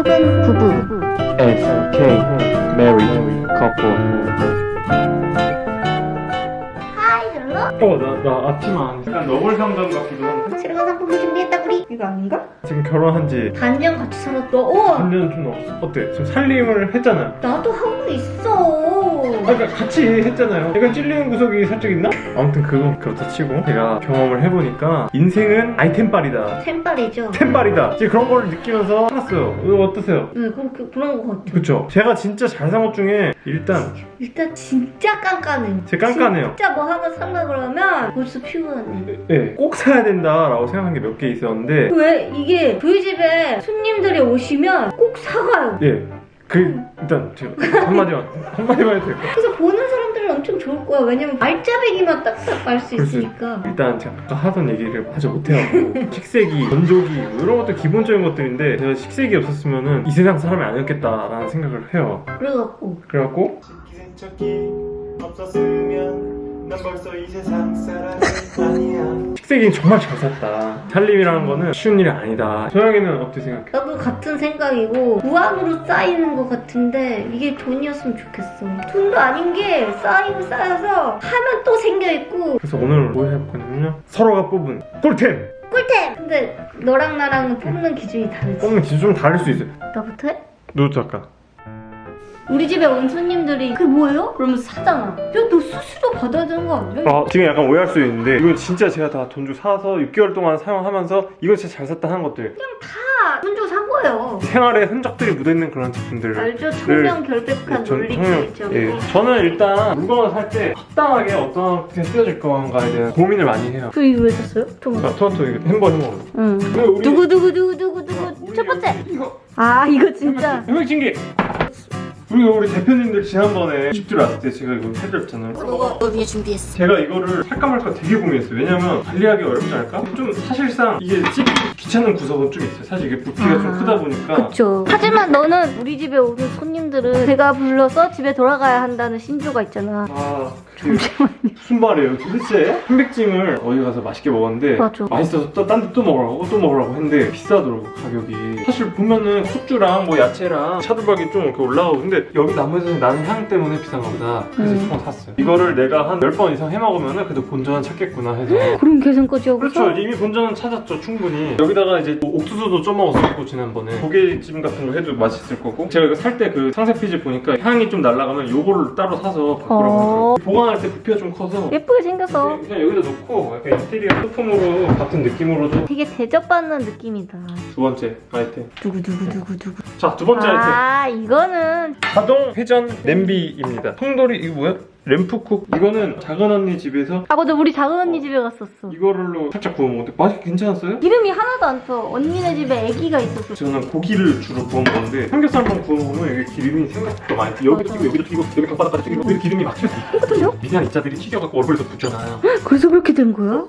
수근 부부 SK Married Couple. 하이 룰루 나 앞치마 약간 너굴 상점 같기도 한데 새로운 상품을 준비했다 우리. 이거 아닌가? 지금 결혼한 지 반년 같이 살았다. 우와 3년 좀 넘었어. 어때? 지금 살림을 했잖아요. 나도 하고 있어. 그러니까 같이 했잖아요. 약간 찔리는 구석이 살짝 있나? 아무튼 그건 그렇다 치고 제가 경험을 해보니까 인생은 아이템빨이다. 템빨이죠. 템빨이다. 지금 그런 걸 느끼면서 살았어요. 이거 어떠세요? 네 그런 거 같아. 그쵸? 제가 진짜 잘 산 것 중에 일단 진짜 깐깐해. 제가 깐깐해요. 진짜 뭐 하나 살라 그러면 벌써 피곤해. 네, 꼭 사야 된다라고 생각한 게 몇 개 있었는데 왜 이게 저희 집에 손님들이 오시면 꼭 사가요. 예. 일단 제가 한마디만 해도 될까요? 그래서 보는 사람들은 엄청 좋을 거야. 왜냐면 알짜배기만 딱딱 알 수 있으니까. 일단 제가 아까 하던 얘기를 마저 못해가지고 식세기, 건조기 뭐 이런 것도 기본적인 것들인데 제가 식세기 없었으면 이 세상 사람이 아니었겠다라는 생각을 해요. 그래갖고 기생적이 없었으면 난 벌써 이 세상 사람이 아니야. 식세기는 정말 잘 샀다. 살림이라는 거는 쉬운 일이 아니다. 소영이는 어떻게 생각해? 나도 같은 생각이고 무한으로 쌓이는 것 같은데 이게 돈이었으면 좋겠어. 돈도 아닌 게 쌓이고 쌓여서 하면 또 생겨있고. 그래서 오늘 뭐 해볼 거냐면요, 서로가 뽑은 꿀템! 꿀템! 근데 너랑 나랑은 뽑는 기준이 다르지. 뽑는 기준 좀 다를 수 있어요. 나부터 해? 누구부터 할까? 우리 집에 온 손님들이 그게 뭐예요? 그러면 사잖아. 야 너 수수료 받아야 되는 거 아니야? 지금 약간 오해할 수 있는데 이건 진짜 제가 다 돈 주고 사서 6개월 동안 사용하면서 이거 진짜 잘 샀다 하는 것들, 그냥 다 돈 주고 산 거예요. 생활에 흔적들이 묻어있는 그런 제품들을 알죠? 청명 결백한 논리가 있죠. 예. 저는 일단 물건을 살 때 합당하게 어떻게 쓰여질 건가에 대한 고민을 많이 해요. 그 이거 왜 샀어요? 토마토 이거 햄버거 응. 근데 우리 누구 첫 번째. 이거 이거 진짜 혈액진기. 우리 대표님들 지난번에 집들 왔을 때 제가 이거 해드렸잖아요. 너 위해 준비했어. 제가 이거를 살까 말까 되게 고민했어요. 왜냐면 관리하기 어렵지 않을까? 좀 사실상 이게 찝기 귀찮은 구석은 좀 있어요. 사실 이게 부피가 좀 크다 보니까. 그쵸. 하지만 너는 우리 집에 오는 손님들은 제가 불러서 집에 돌아가야 한다는 신조가 있잖아. 잠시만요. 무슨 말이에요? 도대체 편백찜을 어디 가서 맛있게 먹었는데 맞아. 맛있어서 딴 데 또 먹으라고 했는데 비싸더라고 가격이. 사실 보면은 숙주랑 뭐 야채랑 차돌박이 좀 이렇게 올라가고, 근데 여기 나무에서 나는 향 때문에 비싼가 보다. 그래서 조금 샀어요. 이거를 내가 한 10번 이상 해먹으면은 그래도 본전은 찾겠구나 해서. 그런 계산까지 하고. 그렇죠. 이미 본전은 찾았죠, 충분히. 여기다가 이제 뭐 옥수수도 쪄먹었었고 지난번에 조개찜 같은 거 해도 맛있을 거고. 제가 이거 살 때 그 상세 페이지 보니까 향이 좀 날아가면 요거를 따로 사서 바꾸라고 하더라고요. 보관할 때 부피가 좀 커서 예쁘게 생겨서 그냥 여기다 놓고 약간 인테리어 소품으로 같은 느낌으로도. 되게 대접받는 느낌이다. 두 번째 아이템. 누구. 자, 두 번째 아이템. 이거는 자동 회전 냄비입니다. 통돌이 이거 뭐야? 램프쿡. 이거는 작은 언니 집에서 맞아. 우리 작은 언니 집에 갔었어. 이거를로 살짝 구워 먹었는데 맛이 괜찮았어요? 기름이 하나도 안 쳐. 언니네 집에 아기가 있었어. 저는 고기를 주로 구워 먹는데 삼겹살만 구워 먹으면 이게 기름이 생각보다 많이 여기도 튀고 여기도 튀고 여기 강바닥까지 튀고 여기 기름이 막 튀어서 이것도요? 미세한 입자들이 튀겨갖고 얼굴에서 붙잖아요. 그래서 그렇게 된 거야?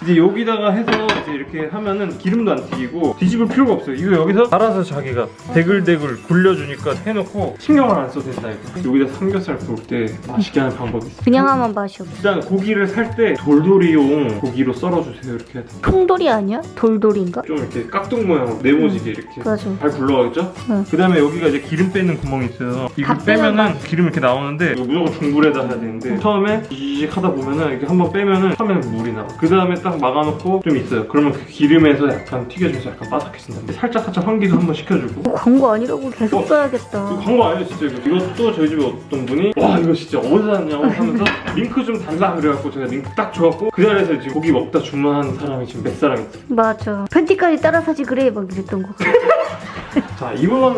이제 여기다가 해서 이제 이렇게 하면은 기름도 안 튀기고 뒤집을 필요가 없어요. 이거 여기서 알아서 자기가 대글대글 굴려주니까 해놓고 신경을 안 써도 된다 이거. 여기다 삼겹살 구울 때 맛있게 하는 방법이 있어요. 그냥 하면 맛이 없어. 일단 고기를 살 때 돌돌이용 고기로 썰어주세요. 이렇게 해야 돼요. 통돌이 아니야? 돌돌인가? 좀 이렇게 깍둑 모양으로 네모지게 이렇게 맞아. 잘 굴러가겠죠? 응. 그 다음에 여기가 이제 기름 빼는 구멍이 있어요. 이거 다 빼면 빼면은 기름 이렇게 나오는데 이거 무조건 중불에다 해야 되는데 처음에 이 하다 보면은 이렇게 한번 빼면은 처음에는 물이 나와. 그 다음에 딱 막아놓고 좀 있어요. 그러면 그 기름에서 약간 튀겨져서 약간 바삭해진다. 살짝 환기도 한번 시켜주고. 광고 아니라고 계속 써야겠다. 이거 광고 아니에요 진짜 이거. 이것도 저희 집에 어떤 분이 와 이거 진짜 어디서 샀냐고 하면서 링크 좀 달라 그래갖고 제가 링크 딱 줘갖고 그 자리에서 지금 고기 먹다 주문한 사람이 지금 몇 사람 있어. 맞아. 팬티까지 따라 사지 그래 막 이랬던 거 같아. 자, 이번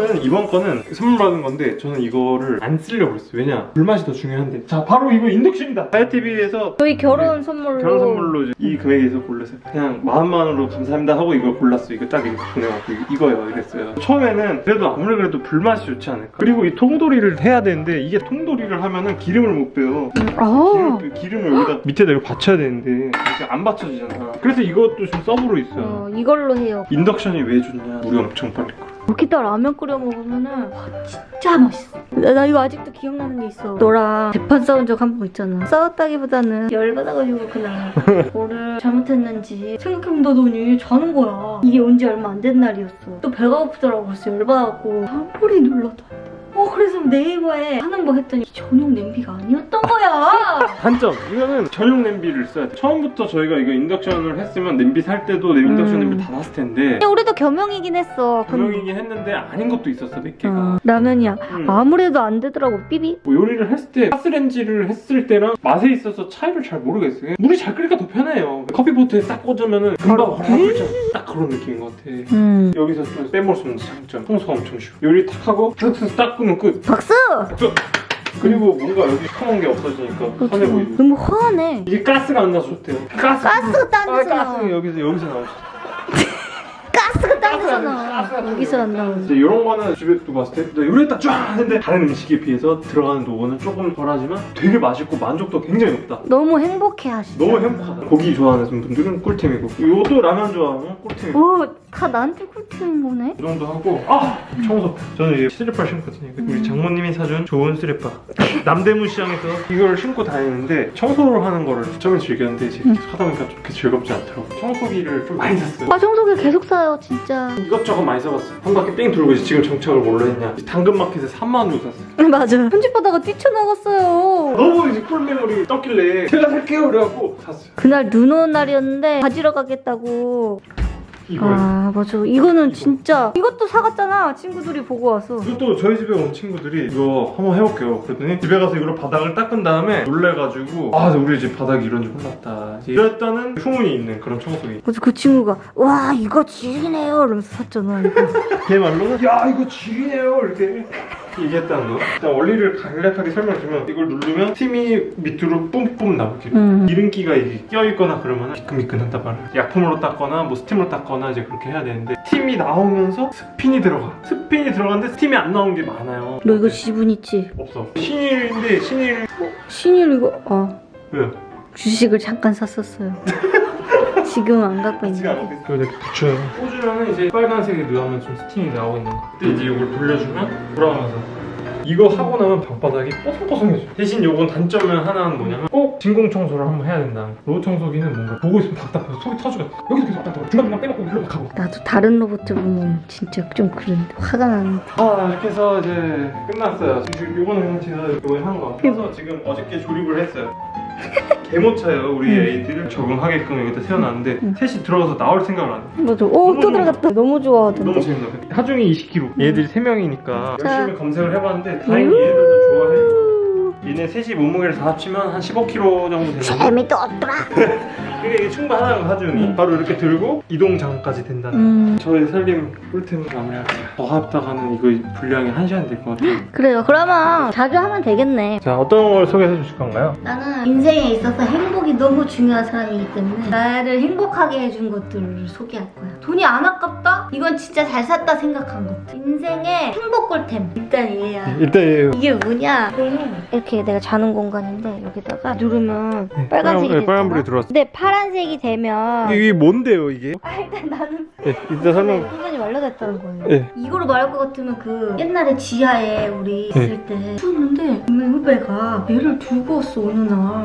거는 선물 받은 건데 저는 이거를 안 쓰려고 했어요. 왜냐? 불맛이 더 중요한데. 자, 바로 이거 인덕션이다. 하야TV에서 저희 결혼 선물로. 결혼 선물로 이제 이 금액에서 골랐어요. 그냥 마음만으로 감사합니다 하고 이걸 골랐어요. 이거 딱 이거 보내갖고 이거예요 이랬어요. 처음에는 그래도 아무리 그래도 불맛이 좋지 않을까. 그리고 이 통돌이를 해야 되는데 이게 통돌이를 하면은 기름을 못 빼요. 기름을 여기다 밑에다 이거 받쳐야 되는데 이게 안 받쳐지잖아. 그래서 이것도 좀 서브로 있어요. 이걸로 해요. 인덕션이 왜 좋냐? 물이 엄청 빨리 끓어. 거기다 라면 끓여 먹으면은 와, 진짜 맛있어. 나 이거 아직도 기억나는 게 있어. 너랑 대판 싸운 적 한 번 있잖아. 싸웠다기보다는 열받아가지고 그냥 뭐를 잘못했는지 생각해본다더니 자는 거야. 이게 온 지 얼마 안 된 날이었어. 또 배가 고프더라고. 그래서 열받아갖고 소리 눌러도 안 돼. 그래서 네이버에 하는 거 했더니 전용 냄비가 아니었던 거야. 단점! 이거는 전용 냄비를 써야 돼. 처음부터 저희가 이거 인덕션을 했으면 냄비 살 때도 인덕션 냄비 다 놨을 텐데 우리도 겸용이긴 했어. 분명이긴 했는데 아닌 것도 있었어 몇 개가. 라면이야. 아무래도 안 되더라고. 삐비. 뭐 요리를 했을 때 가스레인지를 했을 때랑 맛에 있어서 차이를 잘 모르겠어요. 물이 잘 끓으니까 더 편해요. 커피포트에 딱 꽂으면은 금방 끓죠. 딱 그런 느낌인 것 같아. 여기서 또 빼먹을 수 없는 장점. 청소가 엄청 쉬워. 요리 탁 하고 딱 끄면 끝. 박수! 그리고 뭔가 여기 커먼 게 없어지니까 편해 보이고. 너무 화하네. 이게 가스가 안 나서 좋대요. 가스가 딴 데서 나와. 가스가 여기서 나오죠. 가스가 딴 데서 나와. 여기서 안 나오지. 이제 이런 거는 집에 두고 봤을 때 요리에 딱 쫙 하는데 다른 음식에 비해서 들어가는 노고는 조금 덜하지만 되게 맛있고 만족도 굉장히 높다. 너무 행복해 하시죠. 너무 행복하다. 고기 좋아하는 분들은 꿀템이고 이것도 라면 좋아하면 꿀템이고 오, 다 나한테 꿀템인 거네. 이 정도 하고 청소. 저는 이제 슬리퍼를 신거든요. 우리 장모님이 사준 좋은 슬리퍼. 남대문 시장에서 이걸 신고 다니는데 청소를 하는 거를 처음에 즐겼는데 이제 계속 하다 보니까 좀 그렇게 즐겁지 않더라고. 청소기를 좀 많이 샀어요. 청소기 계속 사요 진짜. 이것저것 많이 써봤어요. 한 바퀴 뺑 돌고 이제 지금 정착을 뭘로 했냐. 당근마켓에 3만 원 주고 샀어요. 맞아. 편집하다가 뛰쳐나갔어요. 너무 이제 꿀메모리 떴길래 제가 살게요 그래갖고 샀어요. 그날 눈 오는 날이었는데 가지러 가겠다고. 이거예요. 맞아. 이거는 진짜 이것도 사갔잖아. 친구들이 보고 와서. 이것도 저희 집에 온 친구들이 이거 한번 해볼게요. 그랬더니 집에 가서 이걸로 바닥을 닦은 다음에 놀래가지고 우리 집 바닥이 이런 줄 몰랐다. 이랬다는 후문이 있는 그런 청소기. 그래서 그 친구가 와 이거 질이네요 이러면서 샀잖아. 이거. 걔 말로는 야 이거 질이네요 이렇게 얘기했다는 거. 일단 원리를 간략하게 설명드리면 이걸 누르면 스팀이 밑으로 뿜뿜 나오게 기름기가 이게 껴있거나 그러면 미끈미끈한다 말이야. 약품으로 닦거나 뭐 스팀으로 닦거나 이제 그렇게 해야 되는데 스팀이 나오면서 스핀이 들어가. 스핀이 들어가는데 스팀이 안 나오는 게 많아요. 너 이거 지분 있지? 없어. 신일인데 신일 신일 이거 왜요? 주식을 잠깐 샀었어요. 지금은 안 갖고 있는. 그거 이렇게 붙여요. 꽂으면 이제 빨간색이 누하면 좀 스팀이 나오고 있는 거. 그때 이제 이걸 돌려주면 돌아가면서 이거 하고 나면 방바닥이 뽀송뽀송해져. 대신 요건 단점은 하나는 뭐냐면 꼭 진공 청소를 한번 해야 된다. 로봇 청소기는 뭔가 보고 있으면 답답해서 속이 터지고 여기서 계속 답답해. 중간중간 빼먹고 일로 막 하고. 나도 다른 로봇을 보면 진짜 좀 그런데 화가 나는데. 이렇게 해서 이제 끝났어요. 지금 요거는 제가 이번에 한 거. 그래서 지금 어저께 조립을 했어요. 개못차요. 우리 애들을 적응하게끔 여기다 세워놨는데 셋이 들어가서 나올 생각을 안 해. 맞아. 또 들어갔다. 너무 좋아하던데. 너무 재밌다. 하중이 20kg. 얘들이 3명이니까 자. 열심히 검색을 해봤는데 다행히 얘들도 좋아해. 얘네 셋이 몸무게를 다 합치면 한 15kg 정도 되는데 재미도 없더라. 이게 충분하다는 거 하중이. 바로 이렇게 들고 이동장까지 된다는 저의 살림 꿀템을 마무리할게요. 더 합다가는 이거 분량이 1시간 될 것 같아요. 그래요. 그러면 자주 하면 되겠네. 자, 어떤 걸 소개해 주실 건가요? 나는 인생에 있어서 행복이 너무 중요한 사람이기 때문에 나를 행복하게 해준 것들을 소개할 거야. 돈이 안 아깝다? 이건 진짜 잘 샀다 생각한 것들. 인생의 행복 꿀템. 일단 얘야. 일단 얘예요. 이게 뭐냐? 이렇게 내가 자는 공간인데 여기다가 누르면 빨간색이 되잖아. 빨간불이 들어왔어. 근데 파란색이 되면 이게 뭔데요, 이게? 일단 나는 일단 설명. 후문이 완료됐다는 거예요. 네. 이거로 말할 것 같으면 그 옛날에 지하에 우리 있을 때 추웠는데 동네 후배가 얘를 들고 왔어 어느 날.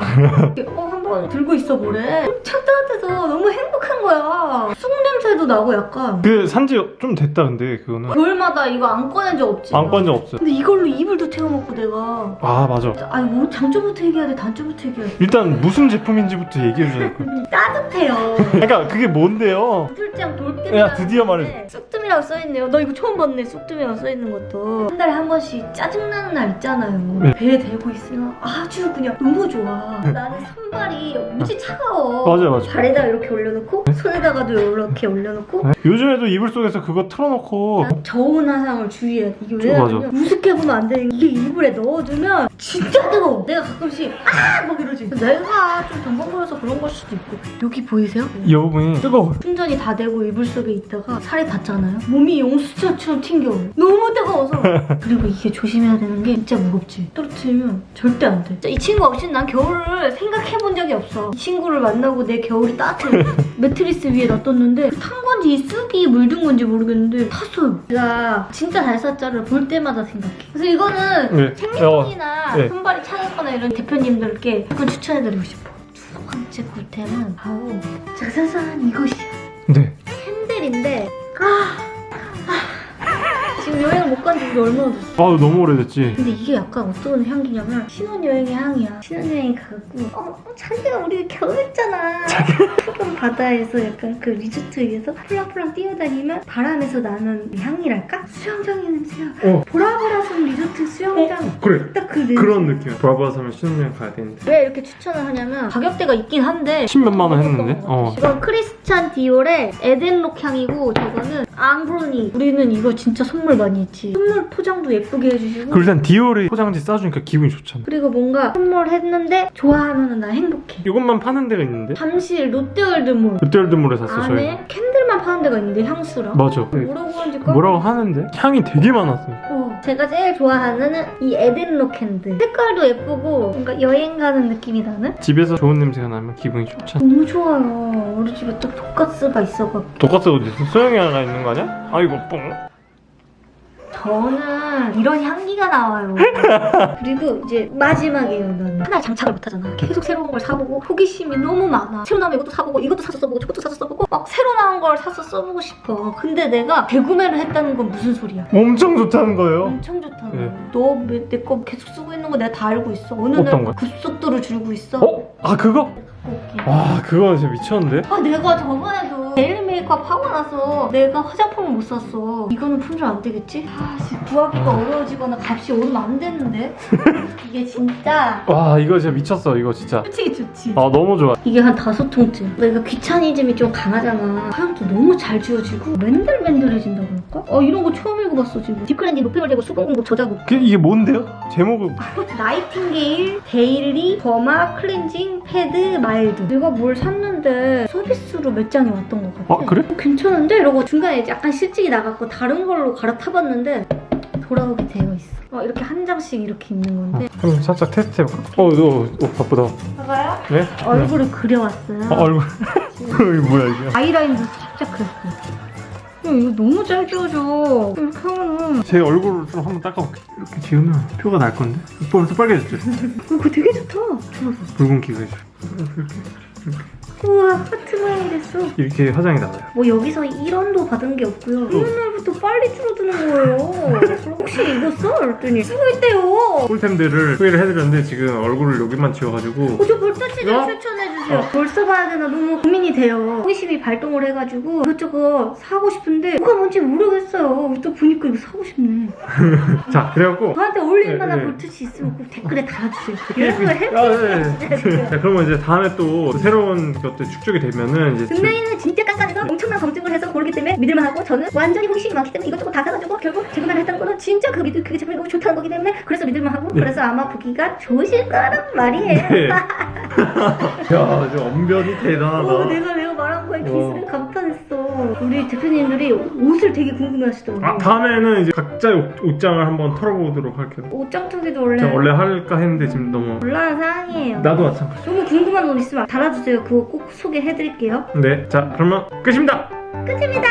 한번 들고 있어 보래. 엄청 따뜻해서 너무 행복한 거야. 쑥 냄새도 나고 약간. 그 산지 좀 됐다 근데 그거는. 겨울마다 이거 안 꺼낸 적 없지? 안 꺼낸 적 없어요. 근데 이걸로 이불도 채워먹고 내가. 맞아. 아니 뭐 장점부터 얘기해야 돼 단점부터 얘기해야 돼. 일단 무슨 제품인지부터 얘기해 주셔야 될 것 같아요. 따뜻해요. 그러니까 그게 뭔데요? 술장 돌뜸이라고. 야, 드디어 말해. 쑥뜸이라고 써있네요. 나 이거 처음 봤네. 쑥뜸이라고 써있는 것도. 한 달에 한 번씩 짜증나는 날 있잖아요. 배에 대고 있으면 아주 그냥 너무 좋아. 나는 손발이 무지 차가워. 맞아. 발에다가 이렇게 올려놓고 손에다가도 이렇게 올려놓고. 요즘에도 이불 속에서 그거 틀어놓고 저온 화상을 주의해야 돼. 이게 맞아. 왜냐면 우습게 보면 안 돼. 이게 이불에 넣어두면 진짜 뜨거워. 내가 가끔씩 막 이러지. 내가 좀 덤벙거려서 그런 걸 수도 있고. 여기 보이세요? 이 부분이 뜨거워. 충전이 다 되고 이불 속에 있다가 살이 닿잖아요. 몸이 용수철처럼 튕겨요. 너무 뜨거워서. 그리고 이게 조심해야 되는 게 진짜 무겁지. 떨어뜨리면 절대 안 돼. 이 친구 없이는 난 겨울을 생각해본 적이 없어. 이 친구를 만나고 내 겨울이 따뜻해. 매트리스 위에 놔뒀는데 탄 건지 쑥이 물든 건지 모르겠는데 탔어요. 내가 진짜 잘 샀자를 볼 때마다 생각해. 그래서 이거는 네. 생리통이나 네. 손발이 차갑거나 이런 대표님들께 이걸 추천해드리고 싶어. 두 번째 꿀템은 바로 짜자잔 이것이야. 네. 캔들인데 지금 여행을 못 간 지 얼마나 됐어. 아 너무 오래됐지. 근데 이게 약간 어떤 향기냐면 신혼여행의 향이야. 신혼여행 가고 자기가 우리 결혼했잖아. 푸른 바다에서 약간 그 리조트 위에서 폴랑폴랑 뛰어다니면 바람에서 나는 향이랄까? 수영장의 냄새야. 보라보라섬 리조트 수영장. 그래. 딱 그 냄새. 그런 느낌. 브라보아섬에 신혼여행 가야 되는데. 왜 이렇게 추천을 하냐면 가격대가 있긴 한데 10몇만 원 했는데. 이건 크리스찬 디올의 에덴록 향이고 저거는 앙브로니. 우리는 이거 진짜 선물 많이 했지. 선물 포장도 예쁘게 해주시고 그리고 일단 디올이 포장지 싸주니까 기분이 좋잖아. 그리고 뭔가 선물했는데 좋아하면 난 행복해. 이것만 파는 데가 있는데. 잠실 롯데월드몰 롯데월드몰에 샀어 저희. 안에 캔들만 파는 데가 있는데 향수랑 맞아. 뭐라고 하는지 뭐라고 하는데 향이 되게 많았어. 제가 제일 좋아하는 이 에덴록 캔들. 색깔도 예쁘고 뭔가 여행 가는 느낌이 나는? 집에서 좋은 냄새가 나면 기분이 좋잖아. 너무 좋아요. 우리 집에 딱 돈가스가 있어가지고. 돈가스 어디 있어? 소영이 하나 있는 거 아니야? 아이고 뽕. 저는 이런 향기가 나와요. 그리고 이제 마지막이에요. 나는 하나 장착을 못하잖아. 계속 새로운 걸 사보고 호기심이 너무 많아. 새로 나오면 이것도 사보고 이것도 사서 써보고 저것도 사서 써보고 막 새로 나온 걸 사서 써보고 싶어. 근데 내가 재구매를 했다는 건 무슨 소리야? 엄청 좋다는 거예요. 엄청 좋다고. 네. 너 내 거 계속 쓰고 있는 거 내가 다 알고 있어. 어느 어떤 날 거야? 급속도를 줄고 있어. 어? 아 그거? 오케이. 와 그거 진짜 미쳤는데? 아 내가 저번에도 데일리 메이크업 하고 나서 내가 화장품을 못 샀어. 이거는 품절 안 되겠지? 아 지금 구하기가 어려워지거나 값이 오르면 안 되는데. 이게 진짜 와 이거 진짜 미쳤어 이거 진짜. 솔직히 좋지. 아 너무 좋아. 이게 한 5통째. 내가 귀차니즘이 좀 강하잖아. 화장도 너무 잘 지워지고 맨들맨들해진다 그럴까? 이런 거 처음 읽어봤어 지금. 딥클렌징 노폐물제고 수분공급 저자극. 이게 뭔데요? 제목을 나이팅게일 데일리 버마 클렌징 패드 마일드. 내가 뭘 샀는데 서비스로 몇 장이 왔던 것 같아. 아 그래? 괜찮은데? 이러고 중간에 이제 약간 실직이 나갔고 다른 걸로 갈아타봤는데 돌아오게 되어 있어. 이렇게 한 장씩 이렇게 있는 건데. 한번 살짝 테스트 해볼까? 너 바쁘다. 봐봐요. 네? 얼굴을 그려왔어요. 얼굴. 이거 뭐야 이게? 아이라인도 살짝 그렸어요. 이거 너무 잘 지워져. 이렇게 하면은 제 얼굴을 좀 한번 닦아볼게. 이렇게 지우면 표가 날 건데? 벌써 빨개졌죠? 그거 되게 좋다. 붉은기가 있어. 우와 하트 모양이 됐어. 이렇게 화장이 나와요. 뭐 여기서 1원도 받은 게 없고요. 어느 날부터 빨리 줄어드는 거예요. 혹시 이거 써? 그랬더니 쓰고 있대요. 꿀템들을 소개를 해드렸는데 지금 얼굴을 여기만 지워가지고 저 볼터치 좀 추천해주세요. 뭘 써봐야 되나 너무 고민이 돼요. 호기심이 발동을 해가지고 이것저것 사고 싶은데 뭐가 뭔지 모르겠어요. 또 보니까 이거 사고 싶네. 자 그래갖고 저한테 어울릴 네, 만한 네. 볼터치 있으면 꼭 댓글에 달아주세요. 이런 거 해? 네. 자, 그러면 이제 다음에 또 새로운 것들 축적이 되면은 이제 등면이는 진짜 깐깐해서 엄청난 검증을 해서 고르기 때문에 믿을만 하고 저는 완전히 호기심이 많기 때문에 이것저것 다 사가지고 결국 재구매를 했다는 거는 진짜 그게 제품이 너무 좋다는 거기 때문에 그래서 믿을만 하고 네. 그래서 아마 보기가 좋으실 거란 말이에요. 네. 야, 저 언변이 대단하다. 내가 말한 거에 기술을 감탄했어. 우리 대표님들이 옷을 되게 궁금해하시더라고요. 아, 다음에는 이제 각자의 옷장을 한번 털어보도록 할게요. 옷장 투기도 원래 제가 원래 할까 했는데 지금 너무 곤란한 사항이에요. 나도 마찬가지. 너무 궁금한 옷 있으면 달아주세요. 그거 꼭 소개해드릴게요. 네, 자 그러면 끝입니다. 끝입니다.